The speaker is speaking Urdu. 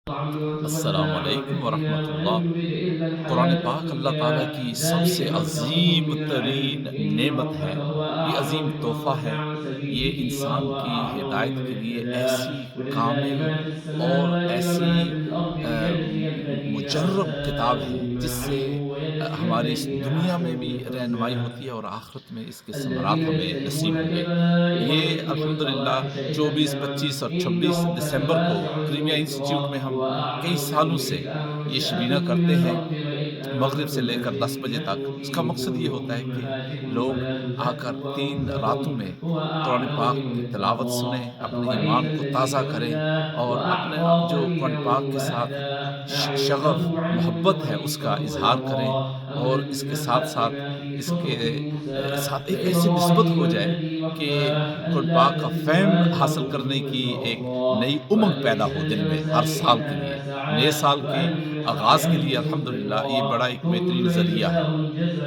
السلام علیکم ورحمۃ اللہ۔ قرآن پاک اللہ تعالیٰ الأنبياء کی سب سے ذلك عظیم وصفهم ترین بعلم إن نعمت ہے، ربك هو یہ عظیم أعلم تحفہ بمن ضل ہے۔ عن یہ سبيله انسان وهو کی أعلم ہدایت کے لیے بالمهتدين ایسی ولله کامل ما في اور السماوات ایسی وما في الأرض ليجزي الذين مجرب کتاب ہے، أساءوا جس بما سے عملوا ويجزي ہماری اس الذين دنیا میں أحسنوا بھی رہنمائی بالحسنى ہوتی ہے اور آخرت میں اس کے ثمرات الذين ہمیں نصیب يجتنبون ہوں گے۔ الكبائر یہ والإثم الحمدللہ والفواحش إلا 24، اللمم 25 اور إن 26 ربك دسمبر کو واسع کریمیا انسٹیٹیوٹ الذكرى میں ہم هو کئی أعلم سالوں بكم سے إذ یہ أنشأكم شبینہ من کرتے ہیں، الأرض وإذ مغرب سے أنتم لے کر 10 بجے تک۔ أجنة اس کا في مقصد یہ بطون ہوتا ہے کہ أمهاتكم لوگ فلا آ کر تزكوا 3 راتوں أنفسكم میں هو قرآن أعلم پاک بمن کی تلاوت اتقى سنیں، اپنے أفغير ایمان کو الذي تازہ کریں تولى اور اپنے وأعطى جو قرآن قليلا پاک کے ساتھ وأكدى شغف، لعنه عنه محبت ہے، اس کا وإنه اظہار کریں، لله اور أمر اس کے ساتھ ينبأ ساتھ بما في اس کے صحف موسى ساتھ ایک ایسی نسبت وإبراهيم ہو جائے الذي کہ وفى قرآن ألا پاک کا تزر فہم حاصل وازرة کرنے وزر کی ایک أخرى نئی امنگ وأن پیدا ليس ہو دل میں للإنسان ہر سال کے إلا لیے، ما نئے سعى سال کے وأن آغاز کے لیے سعيه سوف الحمدللہ یہ يرى بڑا ایک ثم بہترین ذریعہ ہے۔ يجزاه الجزاء